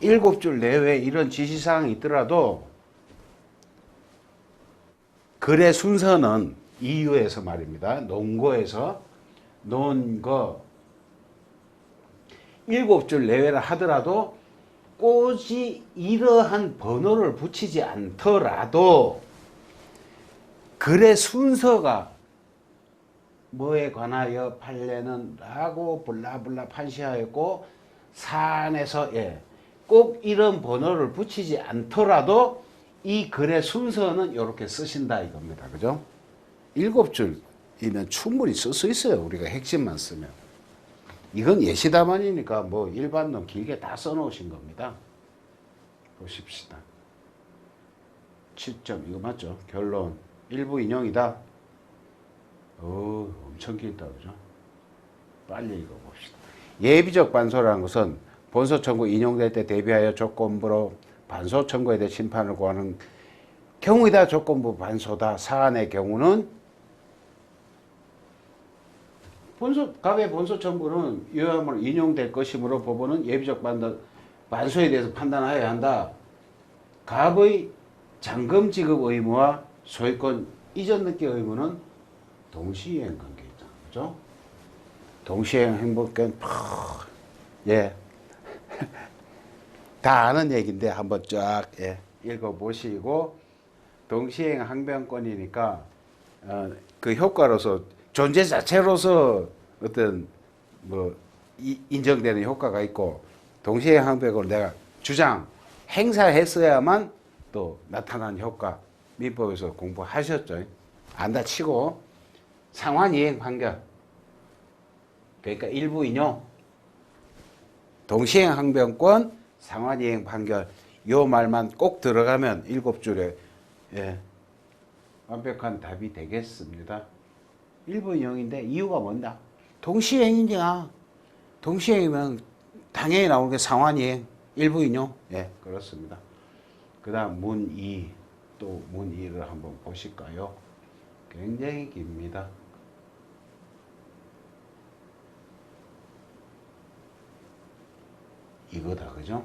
7줄 내외 이런 지시사항이 있더라도 글의 순서는 이유에서 말입니다. 논거에서 논거 7줄 내외라 하더라도 꼬지 이러한 번호를 붙이지 않더라도 글의 순서가 뭐에 관하여 판례는 라고 블라블라 판시하였고 사안에서 꼭 이런 번호를 붙이지 않더라도 이 글의 순서는 이렇게 쓰신다 이겁니다. 그죠? 7줄이면 충분히 쓸 수 있어요. 우리가 핵심만 쓰면. 이건 예시답안이니까 뭐 일반론 길게 다 써놓으신 겁니다. 보십시다. 7점 이거 맞죠? 결론 일부 인용이다. 엄청 길다. 그죠? 빨리 읽어봅시다. 예비적 반소라는 것은 본소 청구 인용될 때 대비하여 조건부로 반소 청구에 대해 심판을 구하는 경우이다. 조건부 반소다. 사안의 경우는 갑의 본소 청구는 유효함으로 인용될 것이므로 법원은 예비적 반소에 대해서 판단하여야 한다. 갑의 잔금 지급 의무와 소유권 이전 등기 의무는 동시이행 관계에 있다. 그죠? 동시이행 행복권, 예. 다 아는 얘기인데 한번 쫙 읽어보시고, 동시이행 항변권이니까 그 효과로서 존재 자체로서 어떤 뭐 인정되는 효과가 있고, 동시이행 항변권을 내가 주장 행사했어야만 또 나타난 효과, 민법에서 공부하셨죠. 안다 치고 상환이행 판결, 그러니까 일부 인용, 동시행 항변권, 상환이행 판결, 요 말만 꼭 들어가면 7줄에 완벽한 답이 되겠습니다. 일부 인용인데 이유가 뭔가? 동시행이냐? 동시행이면 당연히 나오는 게 상환이행, 일부 인용. 예, 그렇습니다. 그 다음 문 2, 또 문 2를 한번 보실까요? 굉장히 깁니다. 이거다, 그죠?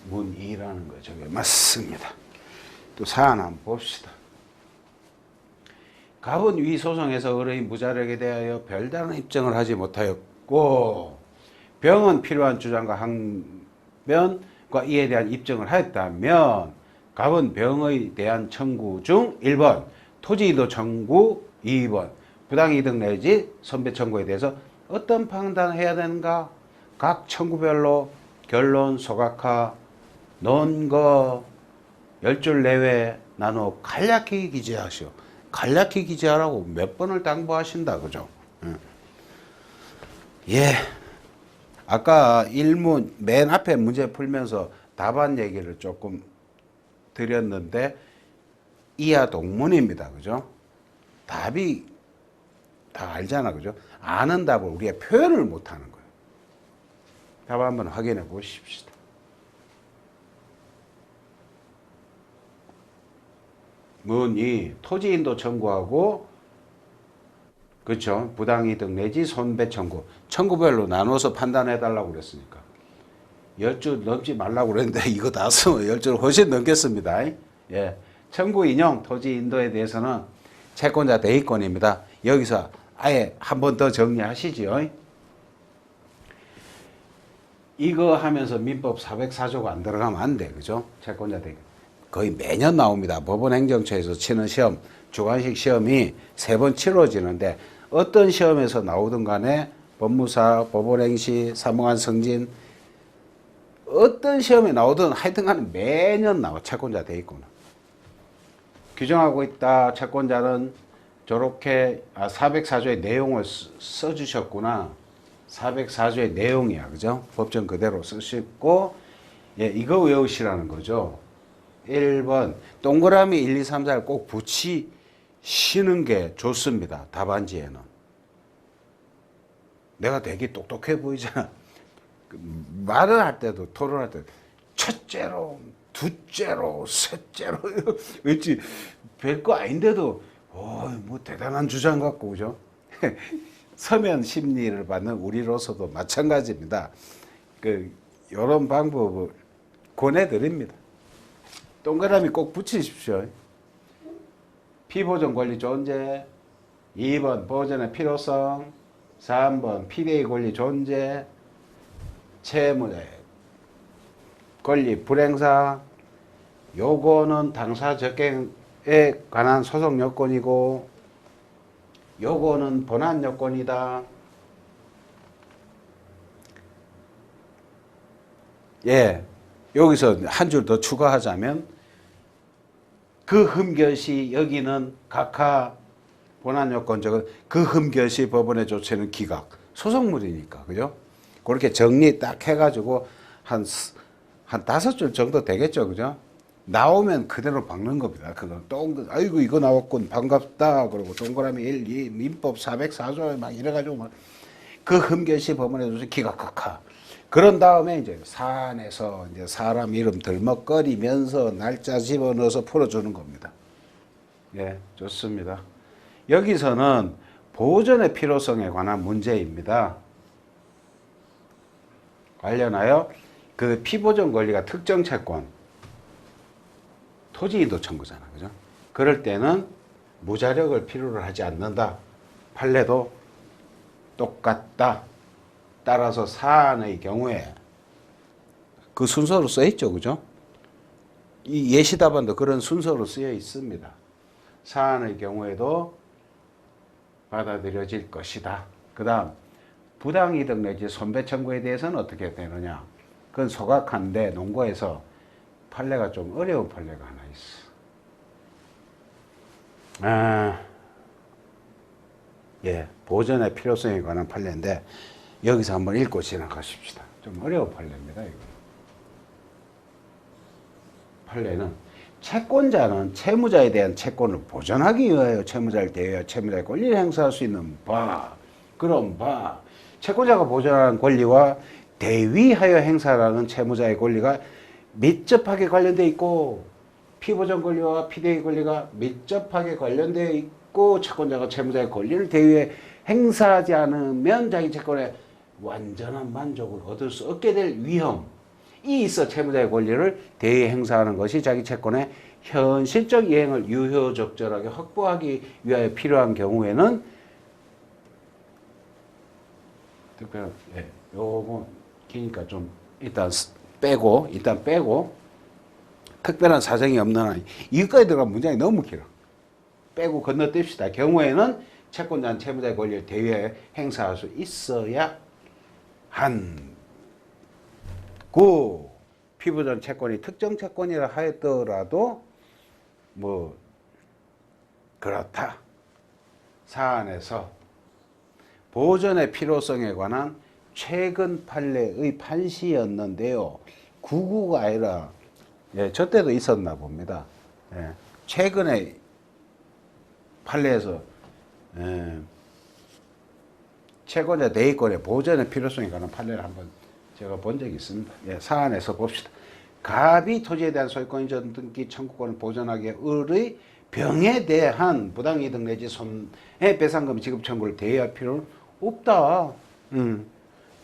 문 2라는 거 저게 맞습니다. 또 사안 한번 봅시다. 갑은 위 소송에서 의뢰인 무자력에 대하여 별다른 입증을 하지 못하였고, 병은 필요한 주장과 항변과 이에 대한 입증을 하였다면, 갑은 병에 대한 청구 중 1번 토지이도 청구, 2번 부당이득 내지 손배 청구에 대해서 어떤 판단을 해야 되는가? 각 청구별로 결론, 소각화, 논거 10줄 내외 나누어 간략히 기재하시오. 간략히 기재하라고 몇 번을 당부하신다, 그죠? 예. 아까 1문 맨 앞에 문제 풀면서 답안 얘기를 조금 드렸는데 이하 동문입니다, 그죠? 답이 다 알잖아, 그죠? 아는 답을 우리가 표현을 못하는 거예요. 답 한번 확인해 보십시다. 문이 토지인도 청구하고, 그렇죠? 부당이득 내지 손배 청구, 청구별로 나눠서 판단해 달라고 그랬으니까 10줄 넘지 말라고 그랬는데 이거 다 쓰면 10줄 훨씬 넘겠습니다. 예. 청구 인용 토지 인도에 대해서는 채권자 대의권입니다. 여기서 아예 한 번 더 정리하시죠. 이거 하면서 민법 404조가 안 들어가면 안 돼, 그죠? 채권자 대의권 거의 매년 나옵니다. 법원행정처에서 치는 시험, 주관식 시험이 3번 치러지는데, 어떤 시험에서 나오든 간에 법무사, 법원행시, 사무관 승진, 어떤 시험에 나오든 하여튼 간에 매년 나와, 채권자 대의권은. 규정하고 있다. 채권자는 저렇게 404조의 내용을 써주셨구나. 404조의 내용이야, 그죠? 법정 그대로 쓰시고, 예, 이거 외우시라는 거죠. 1번 동그라미 1, 2, 3, 4를 꼭 붙이시는 게 좋습니다. 답안지에는. 내가 되게 똑똑해 보이잖아. 말을 할 때도, 토론할 때도 첫째로, 둘째로, 셋째로, 왠지 별거 아닌데도 뭐 대단한 주장 같고, 그죠? 서면 심리를 받는 우리로서도 마찬가지입니다. 이런 방법을 권해드립니다. 동그라미 꼭 붙이십시오. 피보존 권리 존재, 2번 보존의 필요성, 3번 피대의 권리 존재, 채무의 권리 불행사, 요거는 당사 적행에 관한 소송 요건이고, 요거는 본안 요건이다. 예, 여기서 한 줄 더 추가하자면, 그 흠결시 여기는 각하 본안 요건적은 그 흠결시 법원의 조치는 기각, 소송물이니까, 그죠? 그렇게 정리 딱 해가지고 한 5줄 정도 되겠죠, 그죠? 나오면 그대로 박는 겁니다. 그거 아이고 이거 나왔군, 반갑다, 그러고 동그라미 1, 2, 민법 404조 막 이래가지고 막 그 흠결시 법원의 조치 기각 각하, 그런 다음에 이제 사안에서 이제 사람 이름 들먹거리면서 날짜 집어넣어서 풀어주는 겁니다. 예, 좋습니다. 여기서는 보존의 필요성에 관한 문제입니다. 관련하여 그 피보존 권리가 특정 채권, 토지이도 청구잖아, 그죠? 그럴 때는 무자력을 필요로 하지 않는다. 판례도 똑같다. 따라서 사안의 경우에 그 순서로 써 있죠, 그죠? 이 예시답안도 그런 순서로 쓰여 있습니다. 사안의 경우에도 받아들여질 것이다. 그 다음 부당이득 내지 손배 청구에 대해서는 어떻게 되느냐. 그건 소각한데 논거에서 판례가 좀 어려운 판례가 하나 있어. 예, 보존의 필요성에 관한 판례인데 여기서 한번 읽고 지나가십시다. 좀 어려운 판례입니다. 이거. 판례는 채권자는 채무자에 대한 채권을 보존하기 위하여 채무자를 대하여 채무자의 권리를 행사할 수 있는 바. 그럼 바. 채권자가 보존하는 권리와 대위하여 행사하는 채무자의 권리가 밀접하게 관련되어 있고 피보존 권리와 피대위 권리가 밀접하게 관련되어 있고 채권자가 채무자의 권리를 대위에 행사하지 않으면 자기 채권에 완전한 만족을 얻을 수 없게 될 위험이 있어 채무자의 권리를 대위에 행사하는 것이 자기 채권의 현실적 이행을 유효적절하게 확보하기 위하여 필요한 경우에는 특별한, 예, 요거 기니까 좀 일단 빼고 특별한 사정이 없는 한 이것까지 들어가면 문장이 너무 길어. 빼고 건너띱시다. 경우에는 채권자는 채무자의 권리를 대위에 행사할 수 있어야 한고 피보존 채권이 특정 채권이라 하였더라도 뭐 그렇다. 사안에서 보존의 필요성에 관한 최근 판례의 판시였는데요. 구구가 아니라 예, 저 때도 있었나 봅니다. 예, 최근에 판례에서 채권자 대위권의 보존의 필요성에 관한 판례를 한번 제가 본 적이 있습니다. 예, 사안에서 봅시다. 갑이 토지에 대한 소유권 이전 등기 청구권을 보존하기에 의의 병에 대한 부당이득 내지 손해배상금 지급 청구를 대위할 필요는 없다.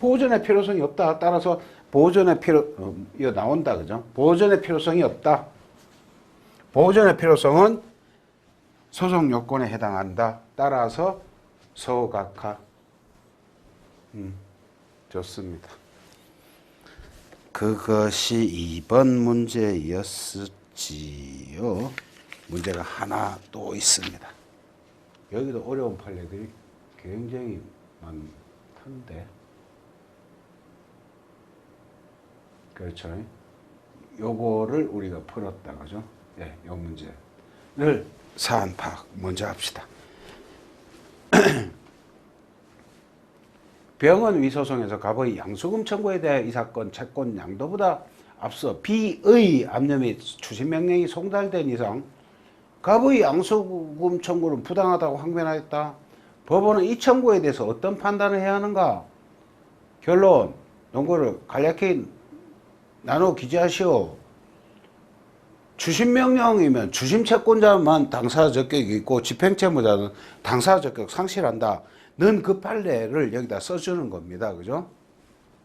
보존의 필요성이 없다. 따라서 보존의 이거 나온다, 그죠? 보존의 필요성이 없다. 보존의 필요성은 소송 요건에 해당한다. 따라서 소각하. 좋습니다. 그것이 2번 문제였었지요. 문제가 하나 또 있습니다. 여기도 어려운 판례들이 굉장히 많던데. 그렇죠. 요거를 우리가 풀었다, 그죠? 예, 요 문제를 사안 파악 먼저 합시다. 병은 위소송에서 갑의 양수금 청구에 대해 이 사건 채권 양도보다 앞서 B의 압류 및 추심 명령이 송달된 이상 갑의 양수금 청구는 부당하다고 항변하였다. 법원은 이 청구에 대해서 어떤 판단을 해야 하는가? 결론, 논거를 간략히 나눠 기재하시오. 추심명령이면 추심채권자만 당사 적격이 있고 집행채무자는 당사 적격 상실한다. 는 그 판례를 여기다 써주는 겁니다. 그죠?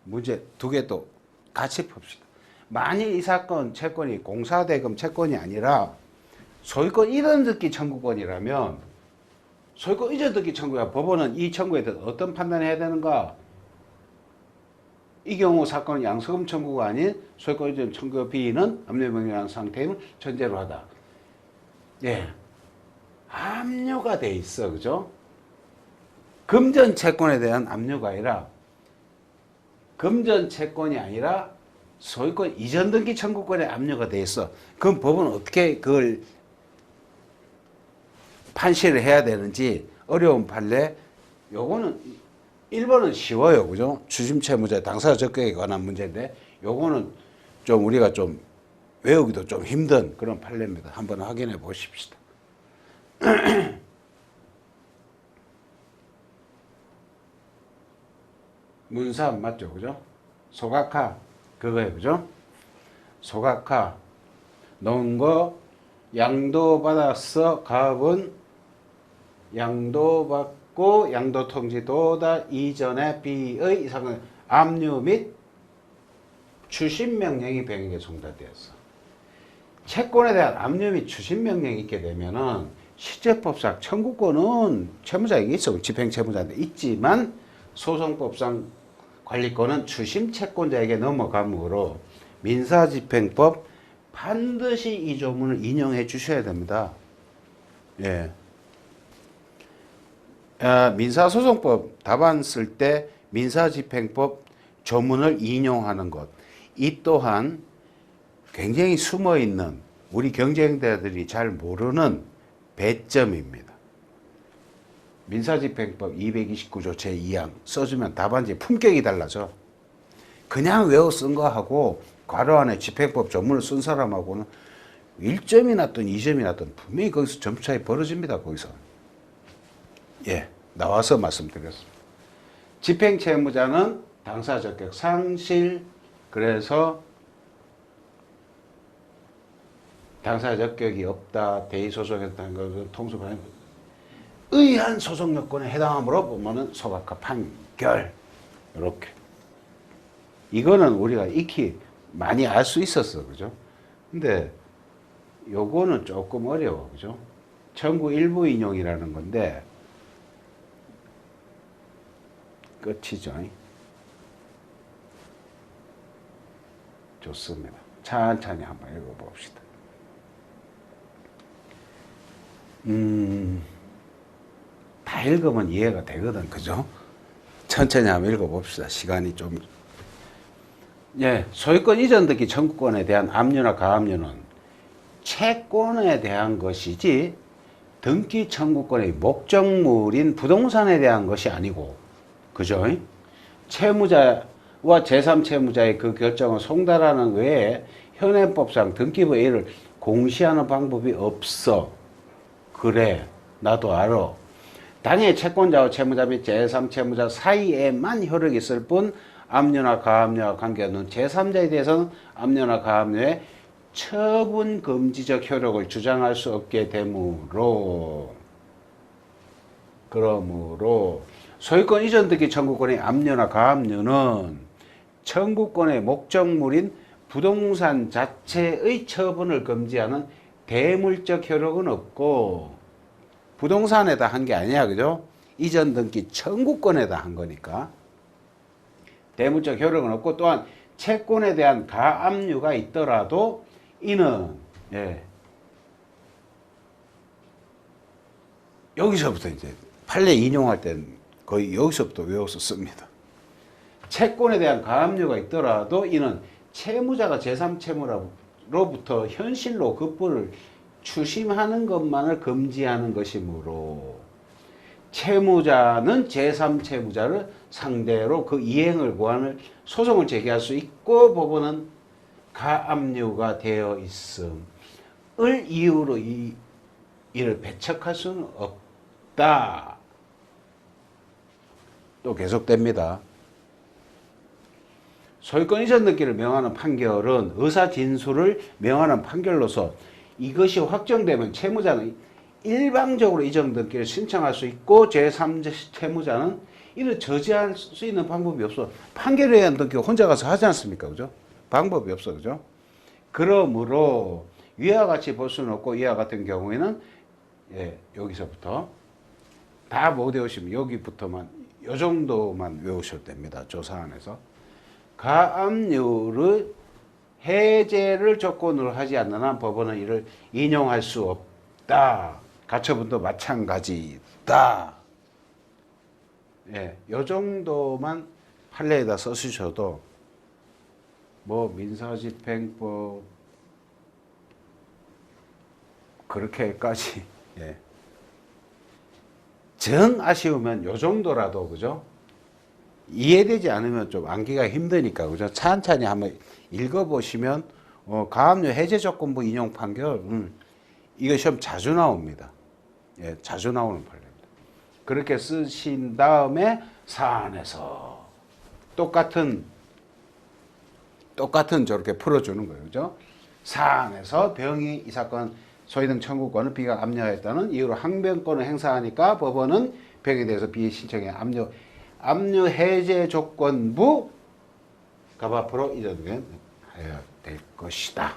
문제 두 개 또 같이 풉시다. 만일 이 사건 채권이 공사대금 채권이 아니라 소유권 이전듣기 청구권이라면 소유권 이전듣기 청구야. 법원은 이 청구에 대해서 어떤 판단을 해야 되는가? 이 경우 사건은 양수금 청구가 아닌 소유권 이전 청구 비위는 압류명령한 상태임을 전제로 하다. 예, 압류가 돼 있어, 그죠? 금전 채권에 대한 압류가 아니라 금전 채권이 아니라 소유권 이전 등기 청구권에 압류가 돼 있어. 그럼 법은 어떻게 그걸 판시를 해야 되는지 어려운 판례. 요거는 1번은 쉬워요. 그죠? 추심채무자 당사 적격에 관한 문제인데 요거는 좀 우리가 좀 외우기도 좀 힘든 그런 판례입니다. 한번 확인해 보십시다. 문산 맞죠? 그죠? 소각화 그거예요, 그죠? 소각화 넣은 거 양도 받았어. 가압은 양도 받고 양도 통지도다 이전에 B의 이상은 압류 및 추심 명령이 병에게 송달되었어. 채권에 대한 압류 및 추심 명령이 있게 되면은 실제법상 청구권은 채무자에게 있어. 집행채무자한테 있지만 소송법상 관리권은 추심 채권자에게 넘어가므로 민사집행법 반드시 이 조문을 인용해 주셔야 됩니다. 예. 민사소송법 답안 쓸 때 민사집행법 조문을 인용하는 것. 이 또한 굉장히 숨어 있는 우리 경쟁자들이 잘 모르는 배점입니다. 민사집행법 229조 제2항 써주면 답안지 품격이 달라져. 그냥 외워 쓴 거하고 괄호 안에 집행법 조문을 쓴 사람하고는 1점이 났든 2점이 났든 분명히 거기서 점수 차이 벌어집니다. 거기서. 예, 나와서 말씀드렸습니다. 집행채무자는 당사 적격 상실, 그래서 당사 적격이 없다, 대의소송했다는 것을 통수받는 의한 소송 요건에 해당하므로 보면은 소각화 판결. 이렇게. 이거는 우리가 익히 많이 알 수 있었어, 그죠? 근데 요거는 조금 어려워, 그죠? 청구 일부 인용이라는 건데 끝이죠. 좋습니다. 천천히 한번 읽어봅시다. 다 읽으면 이해가 되거든, 그죠? 천천히 한번 읽어봅시다. 시간이 좀. 예, 소유권 이전 등기 청구권에 대한 압류나 가압류는 채권에 대한 것이지 등기 청구권의 목적물인 부동산에 대한 것이 아니고, 그죠? 채무자와 제3채무자의 그 결정을 송달하는 외에 현행법상 등기부 A를 공시하는 방법이 없어. 그래, 나도 알아. 당해 채권자와 채무자 및 제3채무자 사이에만 효력이 있을 뿐 압류나 가압류와 관계없는 제3자에 대해서는 압류나 가압류의 처분 금지적 효력을 주장할 수 없게 되므로, 그러므로 소유권 이전 등기 청구권의 압류나 가압류는 청구권의 목적물인 부동산 자체의 처분을 금지하는 대물적 효력은 없고, 부동산에다 한 게 아니야, 그죠? 이전 등기 청구권에다 한 거니까 대물적 효력은 없고, 또한 채권에 대한 가압류가 있더라도 이는 여기서부터 이제 판례 인용할 때는 거의 여기서부터 외워서 씁니다. 채권에 대한 가압류가 있더라도 이는 채무자가 제3채무로부터 현실로 급부를 추심하는 것만을 금지하는 것이므로 채무자는 제3채무자를 상대로 그 이행을 구하는 소송을 제기할 수 있고, 법원은 가압류가 되어 있음을 이유로 이를 배척할 수는 없다. 또 계속됩니다. 소유권 이전 등기를 명하는 판결은 의사 진술을 명하는 판결로서 이것이 확정되면 채무자는 일방적으로 이전 등기를 신청할 수 있고, 제3채무자는 이를 저지할 수 있는 방법이 없어. 판결에 의한 등기 혼자 가서 하지 않습니까? 그죠? 방법이 없어. 그죠? 그러므로 위와 같이 볼 수는 없고, 이와 같은 경우에는 여기서부터 다 못 외우시면 여기부터만 요 정도만 외우셔도 됩니다. 조사안에서 가압류를 해제를 조건으로 하지 않는 한 법원은 이를 인용할 수 없다. 가처분도 마찬가지다. 요 정도만 판례에다 써주셔도 뭐 민사집행법 그렇게까지 정 아쉬우면 요 정도라도, 그죠? 이해되지 않으면 좀 암기가 힘드니까, 그죠? 찬찬히 한번 읽어보시면 가압류 해제 조건부 인용 판결 이거 시험 자주 나옵니다. 자주 나오는 판례입니다. 그렇게 쓰신 다음에 사안에서 똑같은 똑같은 저렇게 풀어주는 거예요. 그죠? 사안에서 병이 이 사건 소위등 청구권을 비가 압류하였다는 이유로 항변권을 행사하니까 법원은 병에 대해서 비신청의 압류 해제 조건부 갑 앞으로 이전해야 될 것이다.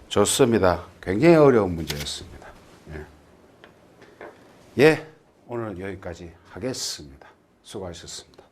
좋습니다. 굉장히 어려운 문제였습니다. 예, 오늘은 여기까지 하겠습니다. 수고하셨습니다.